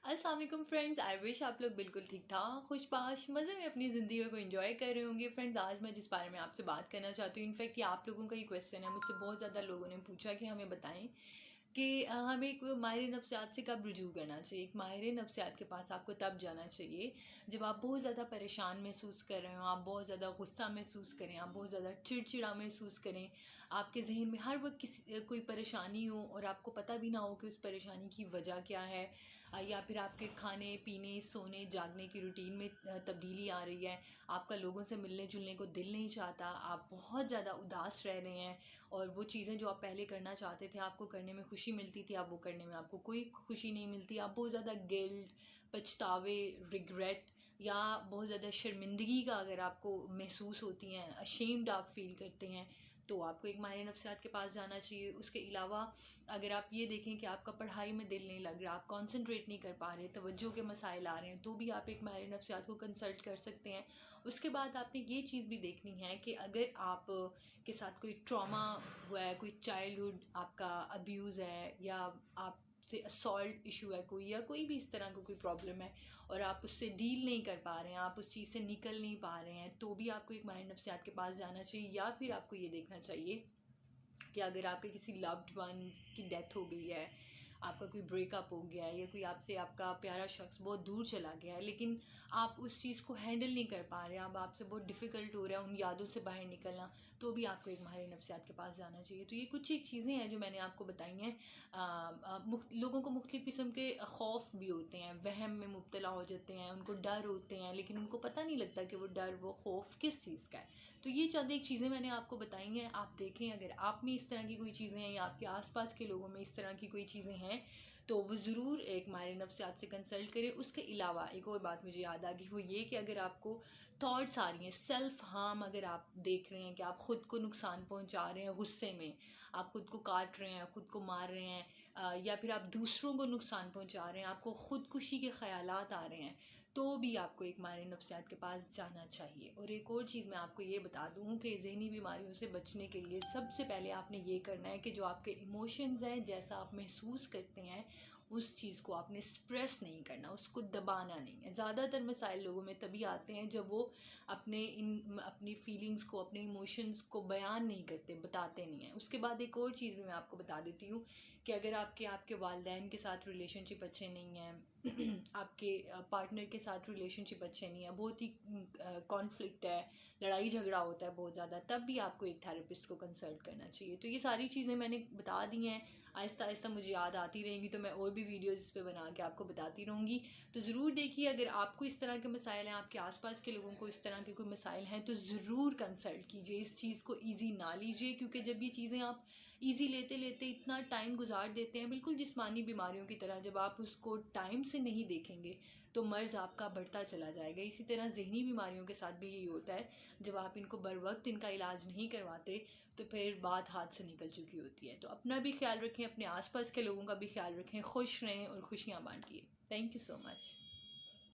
अस्सलाम वालेकुम friends, I wish आप लोग बिल्कुल ठीक ठाक खुशबाश मज़े में अपनी ज़िंदगी को एंजॉय कर रहे होंगे। फ्रेंड्स, आज मैं जिस बारे में आपसे बात करना चाहती हूँ, इनफैक्ट ये आप लोगों का ही क्वेश्चन है, मुझसे बहुत ज़्यादा लोगों ने पूछा कि हमें बताएं कि हमें एक माहिर नफ्सियात से कब रुजू करना चाहिए। एक माहिर नफ्सियात के पास आपको तब जाना चाहिए जब आप बहुत ज़्यादा परेशान महसूस कर रहे हो, आप बहुत ज़्यादा गुस्सा महसूस करें, आप बहुत ज़्यादा चिड़चिड़ा महसूस करें, आपके जहन में हर वक्त किसी कोई परेशानी हो और आपको पता भी ना हो कि उस परेशानी की वजह क्या है, या फिर आपके खाने पीने सोने जागने की रूटीन में तब्दीली आ रही है, आपका लोगों से मिलने जुलने को दिल नहीं चाहता, आप बहुत ज़्यादा उदास रह रहे हैं और वो चीज़ें जो आप पहले करना चाहते थे, आपको करने में खुशी मिलती थी, अब वो करने में आपको कोई खुशी नहीं मिलती, आप बहुत ज़्यादा गिल्ट, पछतावे, रिग्रेट या बहुत ज़्यादा शर्मिंदगी का अगर आपको महसूस होती हैं, अशेम्ड आप फील करते हैं, तो आपको एक माहिर नफ्सियात के पास जाना चाहिए। उसके अलावा अगर आप ये देखें कि आपका पढ़ाई में दिल नहीं लग रहा, आप कंसंट्रेट नहीं कर पा रहे, तवज्जो के मसाइल आ रहे हैं, तो भी आप एक माहिर नफ्सियात को कंसल्ट कर सकते हैं। उसके बाद आपने ये चीज़ भी देखनी है कि अगर आप के साथ कोई ट्रॉमा हुआ है, कोई चाइल्डहुड आपका अब्यूज़ है, या आप से असॉल्ट इशू है कोई, या कोई भी इस तरह का कोई प्रॉब्लम है और आप उससे डील नहीं कर पा रहे हैं, आप उस चीज़ से निकल नहीं पा रहे हैं, तो भी आपको एक माहिर नफ्सियात के पास जाना चाहिए। या फिर आपको ये देखना चाहिए कि अगर आपके किसी लव्ड वन की डेथ हो गई है, आपका कोई ब्रेकअप हो गया है, या कोई आपसे आपका प्यारा शख्स बहुत दूर चला गया है, लेकिन आप उस चीज़ को हैंडल नहीं कर पा रहे हैं, अब आपसे बहुत डिफ़िकल्ट हो रहा है उन यादों से बाहर निकलना, तो भी आपको एक माहिर नफ्सियात के पास जाना चाहिए। तो ये कुछ एक चीज़ें हैं जो मैंने आपको बताई हैं। लोगों को मुख्तलिफ़ किस्म के खौफ भी होते हैं, वहम में मुब्तला हो जाते हैं, उनको डर होते हैं, लेकिन उनको पता नहीं लगता कि वो डर, वो खौफ किस चीज़ का है। तो ये चंद एक चीज़ें मैंने आपको बताई हैं, आप देखें अगर आप में इस तरह की कोई चीज़ें हैं या आपके आसपास के लोगों में इस तरह की कोई चीज़ें हैं, तो वो ज़रूर एक माहिर नफ्सियात से कंसल्ट करें। उसके अलावा एक और बात मुझे याद आ गई, वो ये कि अगर आपको थॉट्स आ रही हैं, सेल्फ़ हार्म, अगर आप देख रहे हैं कि आप ख़ुद को नुकसान पहुंचा रहे हैं गुस्से में, आप ख़ुद को काट रहे हैं, ख़ुद को मार रहे हैं, या फिर आप दूसरों को नुकसान पहुंचा रहे हैं, आपको ख़ुदकुशी के ख़यालात आ रहे हैं, तो भी आपको एक माहिर नफ्सियात के पास जाना चाहिए। और एक और चीज़ मैं आपको ये बता दूँ कि ज़हनी बीमारियों से बचने के लिए सबसे पहले आपने ये करना है कि जो आपके इमोशंस हैं, जैसा आप महसूस करते हैं, उस चीज़ को आपने एक्सप्रेस नहीं करना, उसको दबाना नहीं है। ज़्यादातर मसाइल लोगों में तभी आते हैं जब वो अपनी फीलिंग्स को, अपने इमोशंस को बयान नहीं करते, बताते नहीं हैं। उसके बाद एक और चीज़ भी मैं आपको बता देती हूँ कि अगर आपके वालिदैन के साथ रिलेशनशिप अच्छे नहीं हैं, आपके पार्टनर के साथ रिलेशनशिप अच्छे नहीं है, बहुत ही कॉन्फ्लिक्ट है, लड़ाई झगड़ा होता है बहुत ज़्यादा, तब भी आपको एक थेरेपिस्ट को कंसल्ट करना चाहिए। तो ये सारी चीज़ें मैंने बता दी हैं, आहिस्ता आहिस्ता मुझे याद आती रहेंगी तो मैं और भी वीडियोज़ इस पर बना के आपको बताती रहूँगी। तो ज़रूर देखिए, अगर आपको इस तरह के मसाइल हैं, आपके आसपास के लोगों को इस तरह के कोई मसाइल हैं, तो ज़रूर कंसल्ट कीजिए। इस चीज़ को ईज़ी ना लीजिए, क्योंकि जब ये चीज़ें आप ईज़ी लेते लेते इतना टाइम गुजार देते हैं, बिल्कुल जिस्मानी बीमारियों की तरह, जब आप उसको टाइम से नहीं देखेंगे तो मर्ज़ आपका बढ़ता चला जाएगा। इसी तरह ज़हनी बीमारियों के साथ भी यही होता है, जब आप इनको बर वक्त इनका इलाज नहीं करवाते तो फिर बात हाथ से निकल चुकी होती है। तो अपना भी ख्याल रखें, अपने आसपास के लोगों का भी ख्याल रखें, खुश रहें और खुशियाँ बांटिए। Thank you so much.